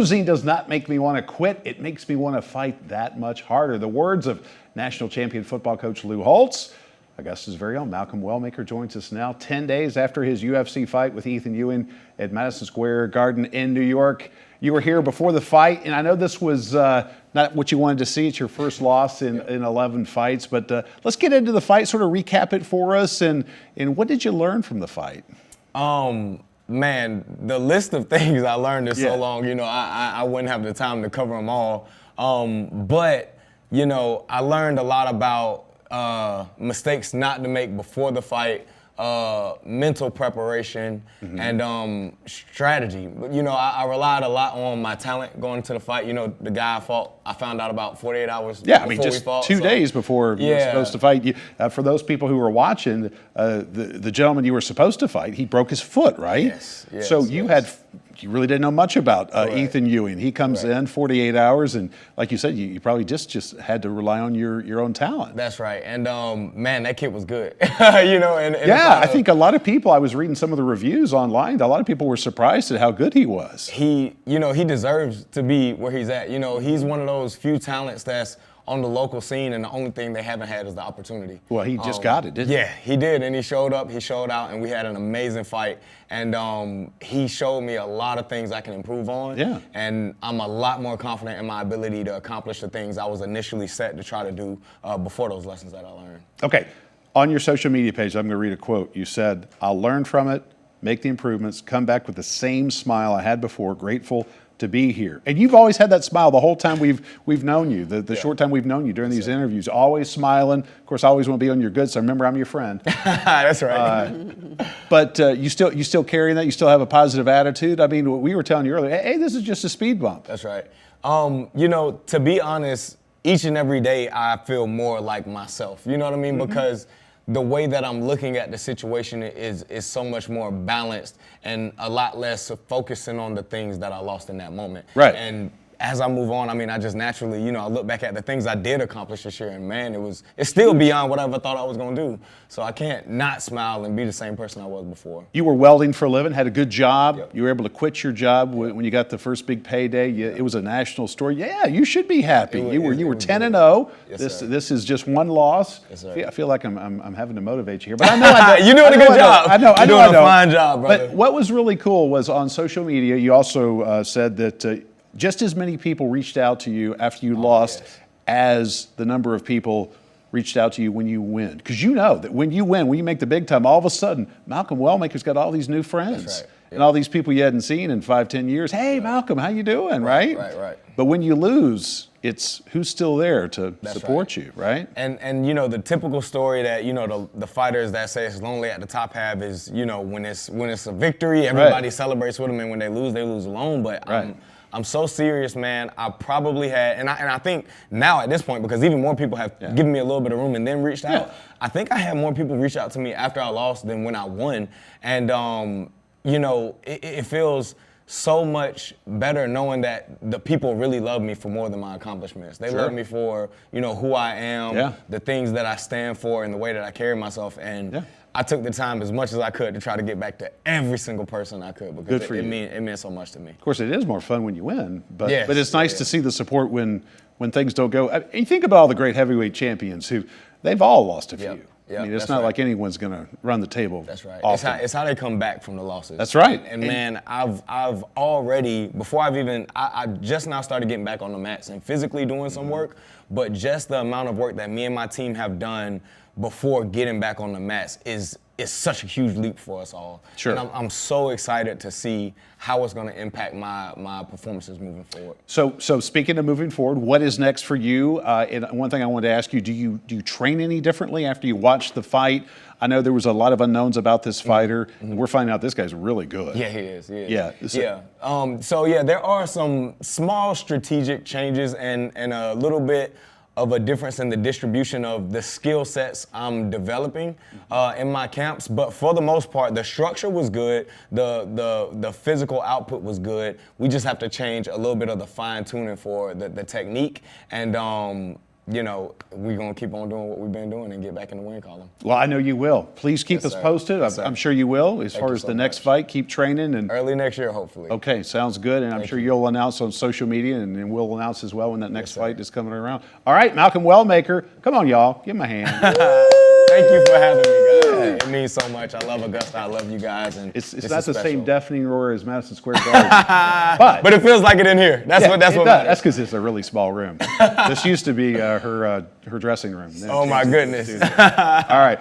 Losing does not make me want to quit. It makes me want to fight that much harder. The words of national champion football coach Lou Holtz. Augusta's very own Malcolm Wellmaker joins us now 10 days after his UFC fight with Ethan Ewing at Madison Square Garden in New York. You were here before the fight, and I know this was not what you wanted to see. It's your first loss in 11 fights, but let's get into the fight, sort of recap it for us, and what did you learn from the fight? Man, the list of things I learned is so long, I wouldn't have the time to cover them all. But, I learned a lot about mistakes not to make before the fight, mental preparation, and strategy. I relied a lot on my talent going into the fight. The guy I found out about 48 hours before we just fought. 2 days before you were supposed to fight. For those people who were watching, the gentleman you were supposed to fight, he broke his foot, right? Yes. So you really didn't know much about Ethan Ewing. He comes in 48 hours, and like you said, you probably just had to rely on your own talent. That's right. And man, that kid was good. I think a lot of people, I was reading some of the reviews online, a lot of people were surprised at how good he was. He deserves to be where he's at. He's one of those few talents that's on the local scene, and the only thing they haven't had is the opportunity. Well, he just got it, didn't he? Yeah, he did, and he showed up, he showed out, and we had an amazing fight. And he showed me a lot of things I can improve on. Yeah. And I'm a lot more confident in my ability to accomplish the things I was initially set to try to do before those lessons that I learned. Okay, on your social media page, I'm going to read a quote. You said, "I'll learn from it, make the improvements, come back with the same smile I had before, grateful to be here." And you've always had that smile the whole time we've known you, the short time we've known you during these interviews, always smiling. Of course, I always want to be on your good side. Remember, I'm your friend. That's right. But you still carrying that? You still have a positive attitude? I mean, we were telling you earlier, hey, this is just a speed bump. That's right. To be honest, each and every day I feel more like myself. You know what I mean? Because the way that I'm looking at the situation is so much more balanced and a lot less focusing on the things that I lost in that moment. Right. And as I move on, I just naturally, I look back at the things I did accomplish this year, and man, it's still beyond what I ever thought I was gonna do. So I can't not smile and be the same person I was before. You were welding for a living, had a good job. Yep. You were able to quit your job when you got the first big payday. It was a national story. Yeah, you should be happy. You were 10-0. Yes, This is just one loss. Yes, sir. I feel like I'm having to motivate you here, but I know You're doing a good job. I know. You're doing a fine job, brother. But what was really cool was on social media. You also said that just as many people reached out to you after you lost as the number of people reached out to you when you win. Because you know that when you win, when you make the big time, all of a sudden, Malcolm Wellmaker's got all these new friends. That's right. And all these people you hadn't seen in 5-10 years. Hey, Malcolm, how you doing, right? Right. But when you lose, it's who's still there to support you, right? And the typical story that, the fighters that say it's lonely at the top have is, when it's a victory, everybody celebrates with them, and when they lose alone. But I'm so serious, man. I probably had, and I think now at this point, because even more people have given me a little bit of room and then reached out, I think I had more people reach out to me after I lost than when I won. And, it feels so much better knowing that the people really love me for more than my accomplishments. They love me for, who I am, the things that I stand for, and the way that I carry myself. And I took the time as much as I could to try to get back to every single person I could, because it meant so much to me. Of course, it is more fun when you win, but it's nice to see the support when things don't go. You think about all the great heavyweight champions they've all lost a few. I mean, it's not like anyone's going to run the table. That's right. Often. It's how they come back from the losses. That's right. And man, I've already, before I just now started getting back on the mats and physically doing some work, but just the amount of work that me and my team have done before getting back on the mats is such a huge leap for us all. Sure. And I'm so excited to see how it's going to impact my performances moving forward. So speaking of moving forward, what is next for you? And one thing I wanted to ask you, do you train any differently after you watch the fight? I know there was a lot of unknowns about this fighter, and we're finding out this guy's really good. Yeah, he is. Yeah. There are some small strategic changes and a little bit of a difference in the distribution of the skill sets I'm developing in my camps. But for the most part, the structure was good. The physical output was good. We just have to change a little bit of the fine tuning for the technique. And you know, we're going to keep on doing what we've been doing and get back in the win column. Well, I know you will. Please keep Yes, us sir. posted. Yes, I'm sir. sure you will. As Thank far you as so the next much. fight, keep training. And Early next year, hopefully. okay, sounds good. And I'm Thank sure you. you'll announce on social media, and we'll announce as well when that next sir. fight is coming around. All right, Malcolm Wellmaker. Come on, y'all. Give him a hand. Thank you for having me, guys. It means so much. I love Augusta. I love you guys. And It's this not is the special. same deafening roar as Madison Square Garden. But it feels like it in here. That's yeah, what that's it what does. matters. That's because it's a really small room. This used to be her dressing room. Then Oh, my changed it to a goodness. studio. All right.